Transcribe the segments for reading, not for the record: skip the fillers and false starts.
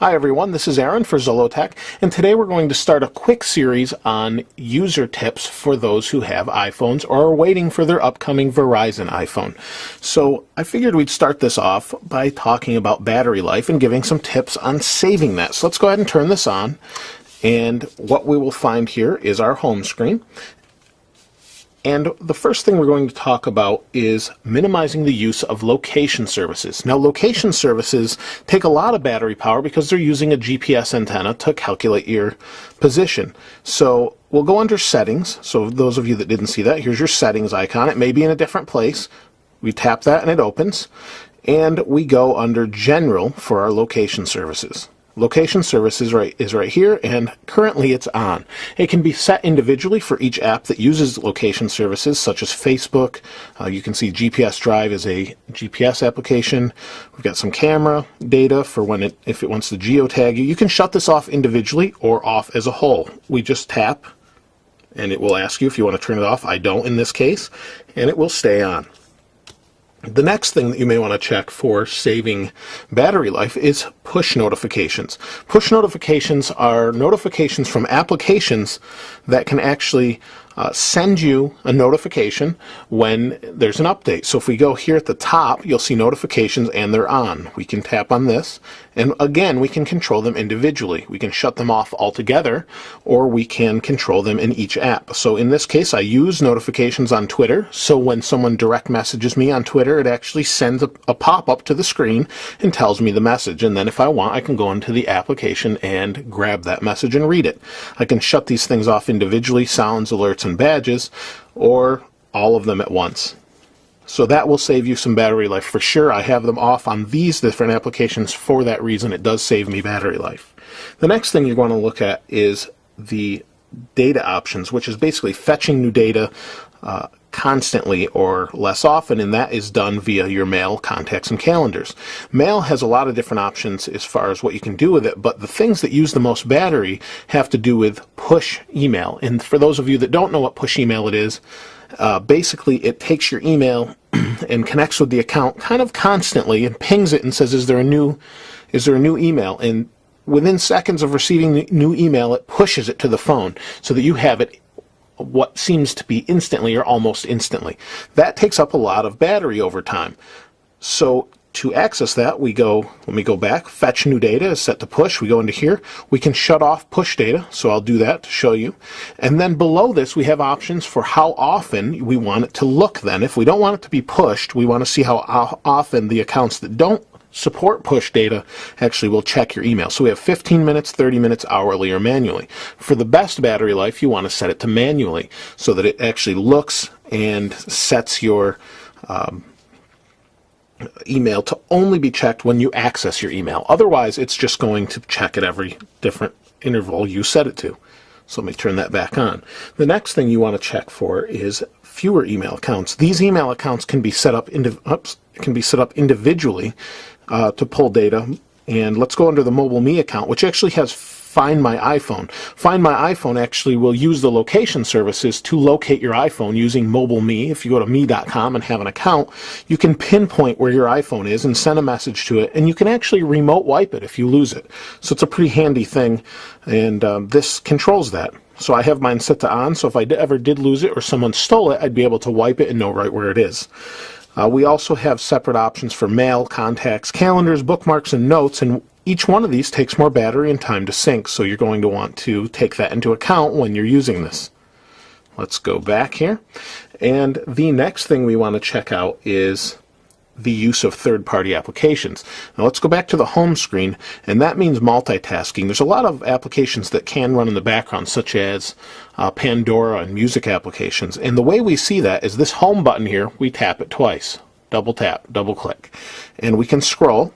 Hi everyone, this is Aaron for Zollotech, and today we're going to start a quick series on user tips for those who have iPhones or are waiting for their upcoming Verizon iPhone. So I figured we'd start this off by talking about battery life and giving some tips on saving that. So let's go ahead and turn this on, and what we will find here is our home screen. And the first thing we're going to talk about is minimizing the use of location services. Now, location services take a lot of battery power because they're using a GPS antenna to calculate your position. So we'll go under settings. So those of you that didn't see that, here's your settings icon. It may be in a different place. We tap that and it opens. And we go under general for our location services. Location services is right here, and currently it's on. It can be set individually for each app that uses location services, such as Facebook. You can see GPS Drive is a GPS application. We've got some camera data for if it wants to geotag you. You can shut this off individually or off as a whole. We just tap, and it will ask you if you want to turn it off. I don't in this case, and it will stay on. The next thing that you may want to check for saving battery life is push notifications. Push notifications are notifications from applications that can actually send you a notification when there's an update. So if we go here at the top, you'll see notifications and they're on. We can tap on this, and again, we can control them individually. We can shut them off altogether, or we can control them in each app. So in this case, I use notifications on Twitter, so when someone direct messages me on Twitter, it actually sends a pop-up to the screen and tells me the message, and then if I want, I can go into the application and grab that message and read it. I can shut these things off individually, sounds, alerts, and badges, or all of them at once. So that will save you some battery life for sure. I have them off on these different applications for that reason. It does save me battery life. The next thing you're going to look at is the data options, which is basically fetching new data constantly or less often, and that is done via your mail, contacts, and calendars. Mail has a lot of different options as far as what you can do with it, but the things that use the most battery have to do with push email. And for those of you that don't know what push email it is, basically it takes your email and connects with the account kind of constantly and pings it and says, is there a new email? And within seconds of receiving the new email, it pushes it to the phone so that you have it what seems to be instantly or almost instantly. That takes up a lot of battery over time. So to access that, let me go back, fetch new data is set to push. We go into here. We can shut off push data, so I'll do that to show you. And then below this, we have options for how often we want it to look then. If we don't want it to be pushed, we want to see how often the accounts that don't support push data actually will check your email. So we have 15 minutes, 30 minutes, hourly, or manually. For the best battery life, you want to set it to manually so that it actually looks and sets your email to only be checked when you access your email. Otherwise, it's just going to check at every different interval you set it to. So let me turn that back on. The next thing you want to check for is fewer email accounts. These email accounts can be set up individually to pull data. And let's go under the Mobile Me account, which actually has Find My iPhone. Find My iPhone actually will use the location services to locate your iPhone using Mobile Me. If you go to me.com and have an account, you can pinpoint where your iPhone is and send a message to it, and you can actually remote wipe it if you lose it. So it's a pretty handy thing, and this controls that. So I have mine set to on, so if I ever did lose it or someone stole it, I'd be able to wipe it and know right where it is. We also have separate options for mail, contacts, calendars, bookmarks, and notes, and each one of these takes more battery and time to sync, so you're going to want to take that into account when you're using this. Let's go back here. And the next thing we want to check out is the use of third-party applications. Now let's go back to the home screen, and that means multitasking. There's a lot of applications that can run in the background, such as Pandora and music applications. And the way we see that is this home button here, we tap it twice. Double tap, double click. And we can scroll.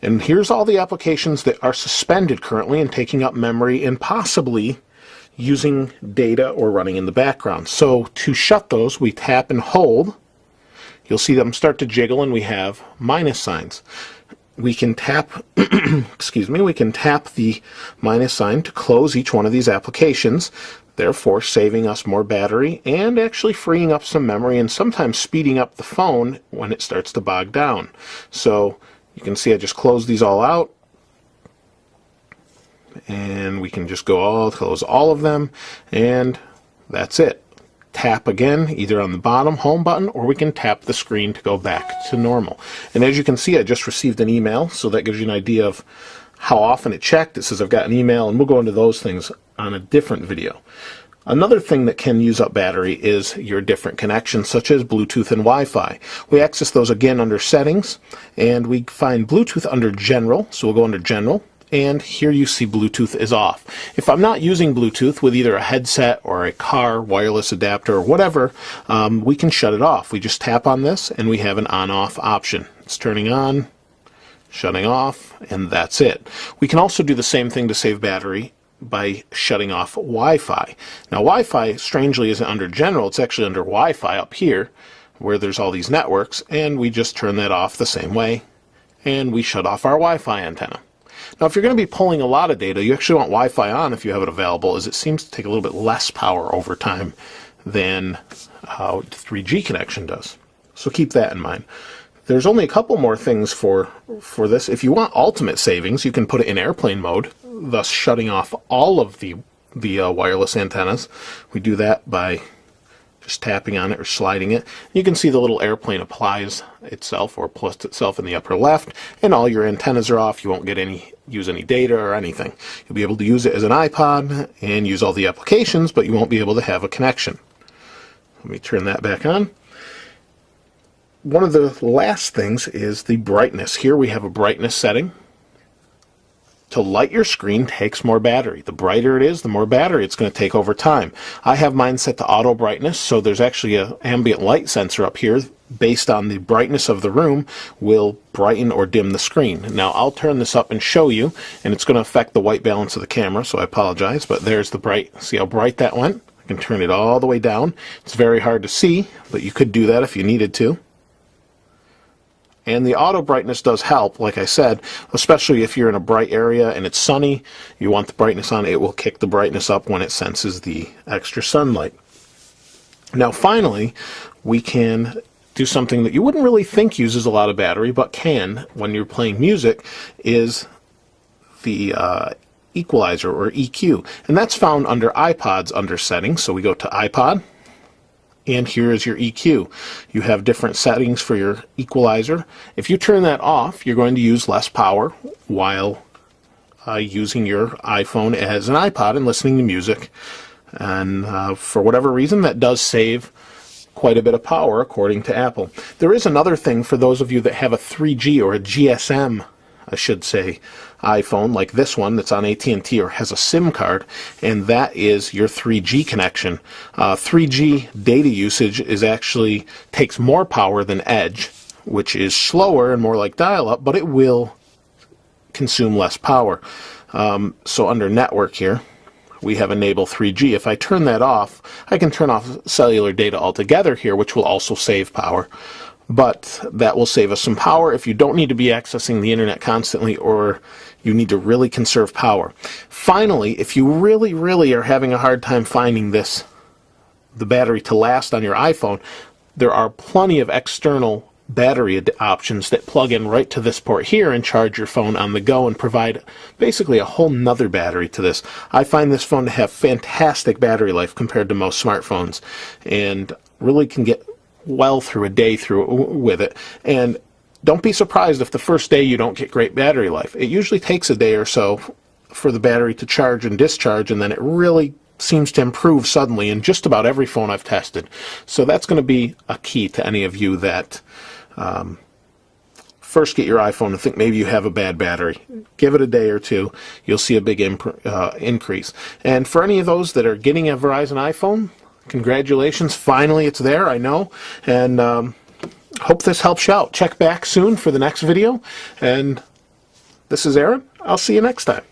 And here's all the applications that are suspended currently and taking up memory and possibly using data or running in the background. So to shut those, we tap and hold. You'll see them start to jiggle, and we have minus signs. We can tap, we can tap the minus sign to close each one of these applications, therefore saving us more battery and actually freeing up some memory and sometimes speeding up the phone when it starts to bog down. So you can see I just closed these all out. and we can just go close all of them, and that's it. Tap again, either on the bottom home button, or we can tap the screen to go back to normal. And as you can see, I just received an email, so that gives you an idea of how often it checked. It says I've got an email, and we'll go into those things on a different video. Another thing that can use up battery is your different connections, such as Bluetooth and Wi-Fi. We access those again under Settings, and we find Bluetooth under General, so we'll go under General, and here you see Bluetooth is off. If I'm not using Bluetooth with either a headset or a car wireless adapter or whatever, we can shut it off. We just tap on this, and we have an on-off option. It's turning on, shutting off, and that's it. We can also do the same thing to save battery by shutting off Wi-Fi. Now Wi-Fi, strangely, isn't under General, it's actually under Wi-Fi up here, where there's all these networks, and we just turn that off the same way, and we shut off our Wi-Fi antenna. Now if you're going to be pulling a lot of data, you actually want Wi-Fi on if you have it available, as it seems to take a little bit less power over time than how 3G connection does. So keep that in mind. There's only a couple more things for this. If you want ultimate savings, you can put it in airplane mode, thus shutting off all of the wireless antennas. We do that by just tapping on it or sliding it. You can see the little airplane applies itself or puts itself in the upper left, and all your antennas are off. You won't get use any data or anything. You'll be able to use it as an iPod and use all the applications, but you won't be able to have a connection. Let me turn that back on. One of the last things is the brightness. Here we have a brightness setting. To light your screen takes more battery. The brighter it is, the more battery it's going to take over time. I have mine set to auto brightness, so there's actually an ambient light sensor up here based on the brightness of the room will brighten or dim the screen. Now I'll turn this up and show you, and it's going to affect the white balance of the camera, so I apologize, but there's the bright. See how bright that went? I can turn it all the way down. It's very hard to see, but you could do that if you needed to. And the auto brightness does help, like I said, especially if you're in a bright area and it's sunny, you want the brightness on, it will kick the brightness up when it senses the extra sunlight. Now finally, we can do something that you wouldn't really think uses a lot of battery, but can when you're playing music, is the equalizer or EQ. And that's found under iPods under settings. So we go to iPod, and here is your EQ. You have different settings for your equalizer. If you turn that off, you're going to use less power while using your iPhone as an iPod and listening to music. And for whatever reason, that does save quite a bit of power according to Apple. There is another thing for those of you that have a 3G or a GSM, I should say, iPhone like this one that's on AT&T or has a SIM card, and that is your 3G connection. 3G data usage actually takes more power than Edge, which is slower and more like dial-up, but it will consume less power. So under network here, we have enable 3G. If I turn that off, I can turn off cellular data altogether here, which will also save power. But that will save us some power if you don't need to be accessing the internet constantly, or you need to really conserve power. Finally, if you really are having a hard time finding the battery to last on your iPhone, there are plenty of external battery options that plug in right to this port here and charge your phone on the go and provide basically a whole nother battery to this. I find this phone to have fantastic battery life compared to most smartphones, and really can get well through a day with it. And don't be surprised if the first day you don't get great battery life. It usually takes a day or so for the battery to charge and discharge, and then it really seems to improve suddenly in just about every phone I've tested. So that's going to be a key to any of you that first get your iPhone and think maybe you have a bad battery. Give it a day or two. You'll see a big increase. And for any of those that are getting a Verizon iPhone, congratulations, finally it's there, I know, and hope this helps you out. Check back soon for the next video, and this is Aaron. I'll see you next time.